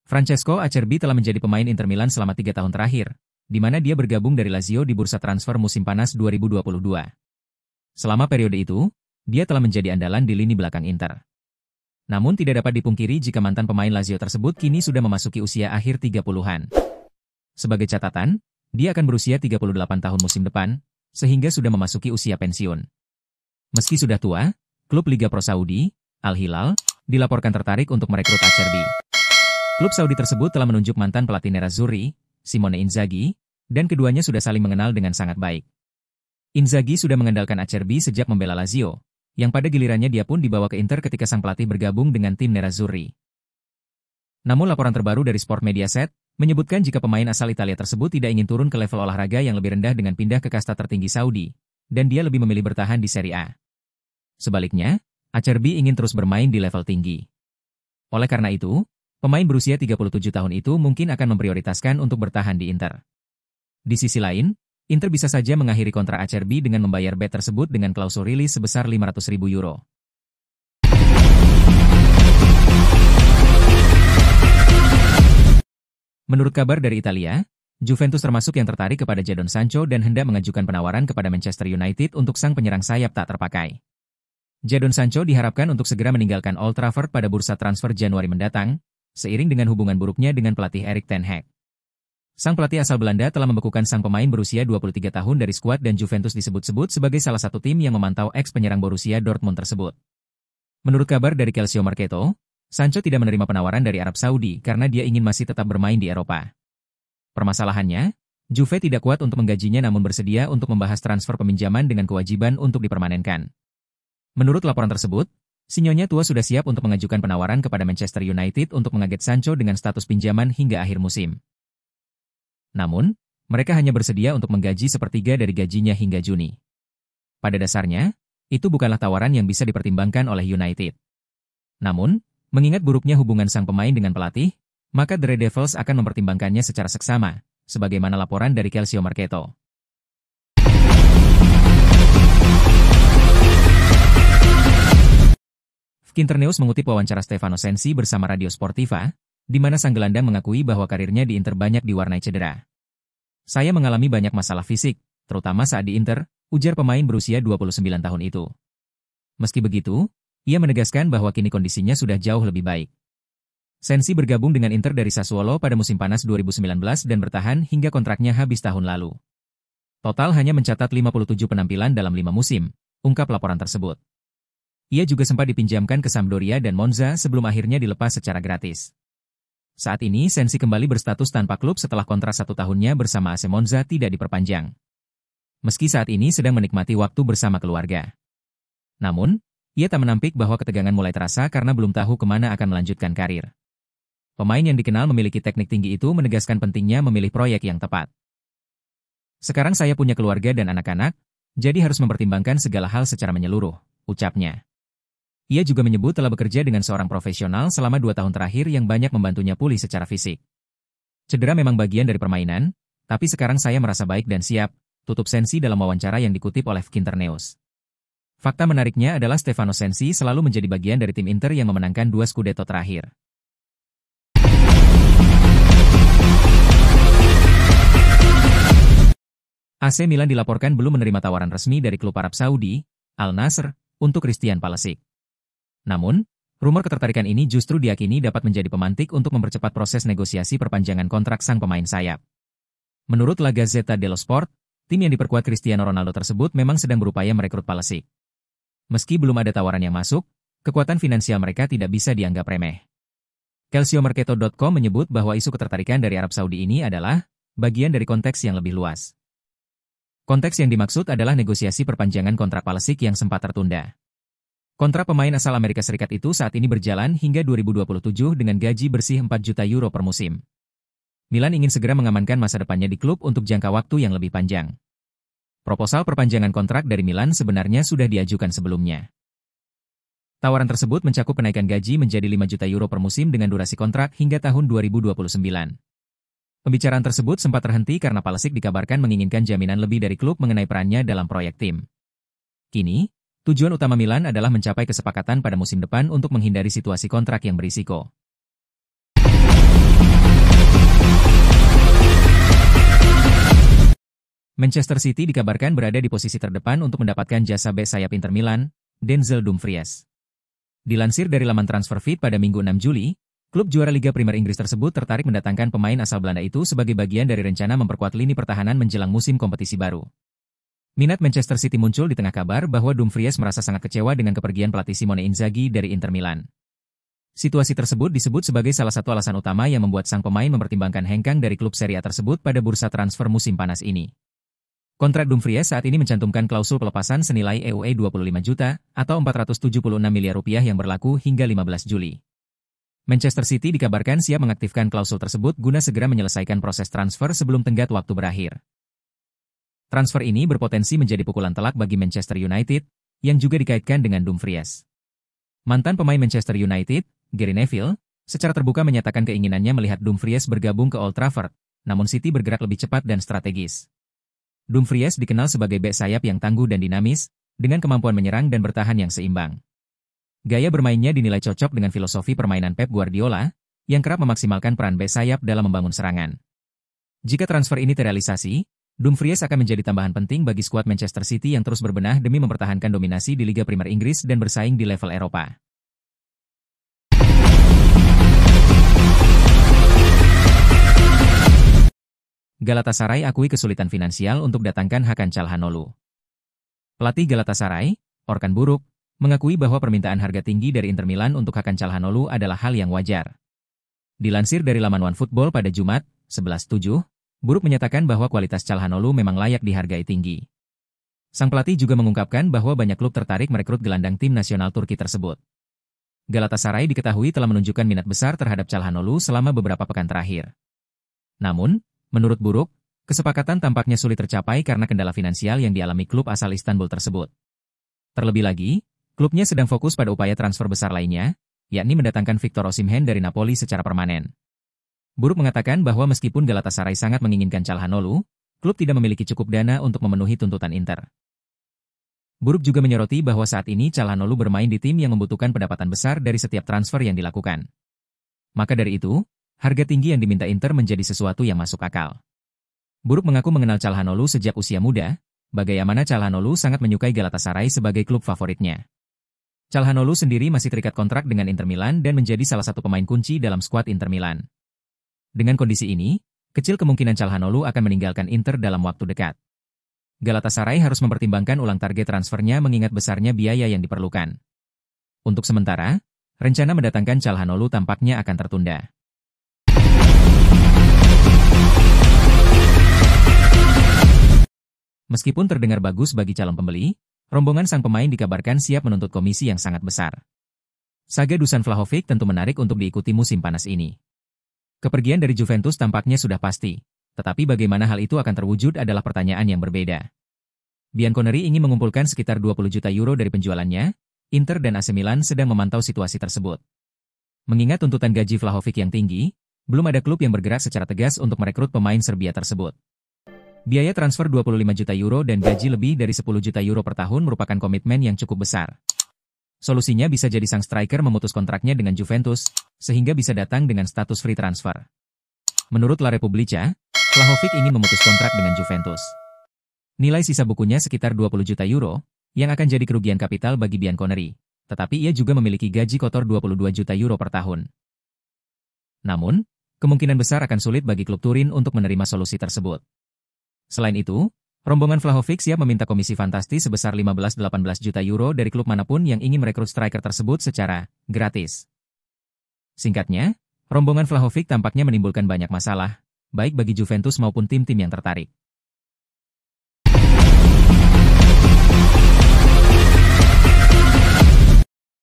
Francesco Acerbi telah menjadi pemain Inter Milan selama 3 tahun terakhir, di mana dia bergabung dari Lazio di bursa transfer musim panas 2022. Selama periode itu, dia telah menjadi andalan di lini belakang Inter. Namun tidak dapat dipungkiri jika mantan pemain Lazio tersebut kini sudah memasuki usia akhir 30-an. Sebagai catatan, dia akan berusia 38 tahun musim depan, sehingga sudah memasuki usia pensiun. Meski sudah tua, klub Liga Pro Saudi, Al Hilal, dilaporkan tertarik untuk merekrut Acerbi. Klub Saudi tersebut telah menunjuk mantan pelatih Nerazzurri, Simone Inzaghi, dan keduanya sudah saling mengenal dengan sangat baik. Inzaghi sudah mengandalkan Acerbi sejak membela Lazio, yang pada gilirannya dia pun dibawa ke Inter ketika sang pelatih bergabung dengan tim Nerazzurri. Namun laporan terbaru dari Sport Mediaset menyebutkan jika pemain asal Italia tersebut tidak ingin turun ke level olahraga yang lebih rendah dengan pindah ke kasta tertinggi Saudi, dan dia lebih memilih bertahan di Serie A. Sebaliknya, Acerbi ingin terus bermain di level tinggi. Oleh karena itu, pemain berusia 37 tahun itu mungkin akan memprioritaskan untuk bertahan di Inter. Di sisi lain, Inter bisa saja mengakhiri kontrak Acerbi dengan membayar bet tersebut dengan klausul rilis sebesar 500.000 euro. Menurut kabar dari Italia, Juventus termasuk yang tertarik kepada Jadon Sancho dan hendak mengajukan penawaran kepada Manchester United untuk sang penyerang sayap tak terpakai. Jadon Sancho diharapkan untuk segera meninggalkan Old Trafford pada bursa transfer Januari mendatang, seiring dengan hubungan buruknya dengan pelatih Erik ten Hag. Sang pelatih asal Belanda telah membekukan sang pemain berusia 23 tahun dari skuad dan Juventus disebut-sebut sebagai salah satu tim yang memantau ex-penyerang Borussia Dortmund tersebut. Menurut kabar dari Calcio Mercato, Sancho tidak menerima penawaran dari Arab Saudi karena dia ingin masih tetap bermain di Eropa. Permasalahannya, Juve tidak kuat untuk menggajinya namun bersedia untuk membahas transfer peminjaman dengan kewajiban untuk dipermanenkan. Menurut laporan tersebut, Sinyonya tua sudah siap untuk mengajukan penawaran kepada Manchester United untuk mengaget Sancho dengan status pinjaman hingga akhir musim. Namun, mereka hanya bersedia untuk menggaji sepertiga dari gajinya hingga Juni. Pada dasarnya, itu bukanlah tawaran yang bisa dipertimbangkan oleh United. Namun, mengingat buruknya hubungan sang pemain dengan pelatih, maka The Red Devils akan mempertimbangkannya secara seksama, sebagaimana laporan dari Calcio Mercato. Internews mengutip wawancara Stefano Sensi bersama Radio Sportiva, di mana sang gelandang mengakui bahwa karirnya di Inter banyak diwarnai cedera. Saya mengalami banyak masalah fisik, terutama saat di Inter, ujar pemain berusia 29 tahun itu. Meski begitu, ia menegaskan bahwa kini kondisinya sudah jauh lebih baik. Sensi bergabung dengan Inter dari Sassuolo pada musim panas 2019 dan bertahan hingga kontraknya habis tahun lalu. Total hanya mencatat 57 penampilan dalam 5 musim, ungkap laporan tersebut. Ia juga sempat dipinjamkan ke Sampdoria dan Monza sebelum akhirnya dilepas secara gratis. Saat ini Sensi kembali berstatus tanpa klub setelah kontrak 1 tahunnya bersama AC Monza tidak diperpanjang. Meski saat ini sedang menikmati waktu bersama keluarga. Namun, ia tak menampik bahwa ketegangan mulai terasa karena belum tahu kemana akan melanjutkan karir. Pemain yang dikenal memiliki teknik tinggi itu menegaskan pentingnya memilih proyek yang tepat. Sekarang saya punya keluarga dan anak-anak, jadi harus mempertimbangkan segala hal secara menyeluruh, ucapnya. Ia juga menyebut telah bekerja dengan seorang profesional selama 2 tahun terakhir yang banyak membantunya pulih secara fisik. Cedera memang bagian dari permainan, tapi sekarang saya merasa baik dan siap, tutup Sensi dalam wawancara yang dikutip oleh Internews. Fakta menariknya adalah Stefano Sensi selalu menjadi bagian dari tim Inter yang memenangkan 2 Scudetto terakhir. AC Milan dilaporkan belum menerima tawaran resmi dari klub Arab Saudi, Al Nassr, untuk Christian Pulisic. Namun, rumor ketertarikan ini justru diyakini dapat menjadi pemantik untuk mempercepat proses negosiasi perpanjangan kontrak sang pemain sayap. Menurut La Gazzetta dello Sport, tim yang diperkuat Cristiano Ronaldo tersebut memang sedang berupaya merekrut Pulisic. Meski belum ada tawaran yang masuk, kekuatan finansial mereka tidak bisa dianggap remeh. CalcioMercato.com menyebut bahwa isu ketertarikan dari Arab Saudi ini adalah bagian dari konteks yang lebih luas. Konteks yang dimaksud adalah negosiasi perpanjangan kontrak Pulisic yang sempat tertunda. Kontrak pemain asal Amerika Serikat itu saat ini berjalan hingga 2027 dengan gaji bersih 4 juta euro per musim. Milan ingin segera mengamankan masa depannya di klub untuk jangka waktu yang lebih panjang. Proposal perpanjangan kontrak dari Milan sebenarnya sudah diajukan sebelumnya. Tawaran tersebut mencakup kenaikan gaji menjadi 5 juta euro per musim dengan durasi kontrak hingga tahun 2029. Pembicaraan tersebut sempat terhenti karena Pulisic dikabarkan menginginkan jaminan lebih dari klub mengenai perannya dalam proyek tim. Kini, tujuan utama Milan adalah mencapai kesepakatan pada musim depan untuk menghindari situasi kontrak yang berisiko. Manchester City dikabarkan berada di posisi terdepan untuk mendapatkan jasa bek sayap Inter Milan, Denzel Dumfries. Dilansir dari laman TransferFeed pada Minggu 6 Juli, klub juara Liga Primer Inggris tersebut tertarik mendatangkan pemain asal Belanda itu sebagai bagian dari rencana memperkuat lini pertahanan menjelang musim kompetisi baru. Minat Manchester City muncul di tengah kabar bahwa Dumfries merasa sangat kecewa dengan kepergian pelatih Simone Inzaghi dari Inter Milan. Situasi tersebut disebut sebagai salah satu alasan utama yang membuat sang pemain mempertimbangkan hengkang dari klub Serie A tersebut pada bursa transfer musim panas ini. Kontrak Dumfries saat ini mencantumkan klausul pelepasan senilai EUR 25 juta atau 476 miliar rupiah yang berlaku hingga 15 Juli. Manchester City dikabarkan siap mengaktifkan klausul tersebut guna segera menyelesaikan proses transfer sebelum tenggat waktu berakhir. Transfer ini berpotensi menjadi pukulan telak bagi Manchester United, yang juga dikaitkan dengan Dumfries. Mantan pemain Manchester United, Gary Neville, secara terbuka menyatakan keinginannya melihat Dumfries bergabung ke Old Trafford, namun City bergerak lebih cepat dan strategis. Dumfries dikenal sebagai bek sayap yang tangguh dan dinamis, dengan kemampuan menyerang dan bertahan yang seimbang. Gaya bermainnya dinilai cocok dengan filosofi permainan Pep Guardiola, yang kerap memaksimalkan peran bek sayap dalam membangun serangan. Jika transfer ini terrealisasi, Dumfries akan menjadi tambahan penting bagi skuad Manchester City yang terus berbenah demi mempertahankan dominasi di Liga Primer Inggris dan bersaing di level Eropa. Galatasaray akui kesulitan finansial untuk datangkan Hakan Çalhanoğlu. Pelatih Galatasaray, Orkan Buruk, mengakui bahwa permintaan harga tinggi dari Inter Milan untuk Hakan Çalhanoğlu adalah hal yang wajar. Dilansir dari laman OneFootball pada Jumat, 11/7, Buruk menyatakan bahwa kualitas Çalhanoğlu memang layak dihargai tinggi. Sang pelatih juga mengungkapkan bahwa banyak klub tertarik merekrut gelandang tim nasional Turki tersebut. Galatasaray diketahui telah menunjukkan minat besar terhadap Çalhanoğlu selama beberapa pekan terakhir. Namun, menurut Buruk, kesepakatan tampaknya sulit tercapai karena kendala finansial yang dialami klub asal Istanbul tersebut. Terlebih lagi, klubnya sedang fokus pada upaya transfer besar lainnya, yakni mendatangkan Victor Osimhen dari Napoli secara permanen. Buruk mengatakan bahwa meskipun Galatasaray sangat menginginkan Çalhanoğlu, klub tidak memiliki cukup dana untuk memenuhi tuntutan Inter. Buruk juga menyoroti bahwa saat ini Çalhanoğlu bermain di tim yang membutuhkan pendapatan besar dari setiap transfer yang dilakukan. Maka dari itu, harga tinggi yang diminta Inter menjadi sesuatu yang masuk akal. Buruk mengaku mengenal Çalhanoğlu sejak usia muda, bagaimana Çalhanoğlu sangat menyukai Galatasaray sebagai klub favoritnya. Çalhanoğlu sendiri masih terikat kontrak dengan Inter Milan dan menjadi salah satu pemain kunci dalam skuad Inter Milan. Dengan kondisi ini, kecil kemungkinan Çalhanoğlu akan meninggalkan Inter dalam waktu dekat. Galatasaray harus mempertimbangkan ulang target transfernya mengingat besarnya biaya yang diperlukan. Untuk sementara, rencana mendatangkan Çalhanoğlu tampaknya akan tertunda. Meskipun terdengar bagus bagi calon pembeli, rombongan sang pemain dikabarkan siap menuntut komisi yang sangat besar. Saga Dusan Vlahovic tentu menarik untuk diikuti musim panas ini. Kepergian dari Juventus tampaknya sudah pasti, tetapi bagaimana hal itu akan terwujud adalah pertanyaan yang berbeda. Bianconeri ingin mengumpulkan sekitar 20 juta euro dari penjualannya, Inter dan AC Milan sedang memantau situasi tersebut. Mengingat tuntutan gaji Vlahovic yang tinggi, belum ada klub yang bergerak secara tegas untuk merekrut pemain Serbia tersebut. Biaya transfer 25 juta euro dan gaji lebih dari 10 juta euro per tahun merupakan komitmen yang cukup besar. Solusinya bisa jadi sang striker memutus kontraknya dengan Juventus, sehingga bisa datang dengan status free transfer. Menurut La Repubblica, Vlahovic ingin memutus kontrak dengan Juventus. Nilai sisa bukunya sekitar 20 juta euro, yang akan jadi kerugian kapital bagi Bianconeri, tetapi ia juga memiliki gaji kotor 22 juta euro per tahun. Namun, kemungkinan besar akan sulit bagi klub Turin untuk menerima solusi tersebut. Selain itu, rombongan Vlahovic siap meminta komisi fantasti sebesar 15-18 juta euro dari klub manapun yang ingin merekrut striker tersebut secara gratis. Singkatnya, rombongan Vlahovic tampaknya menimbulkan banyak masalah, baik bagi Juventus maupun tim-tim yang tertarik.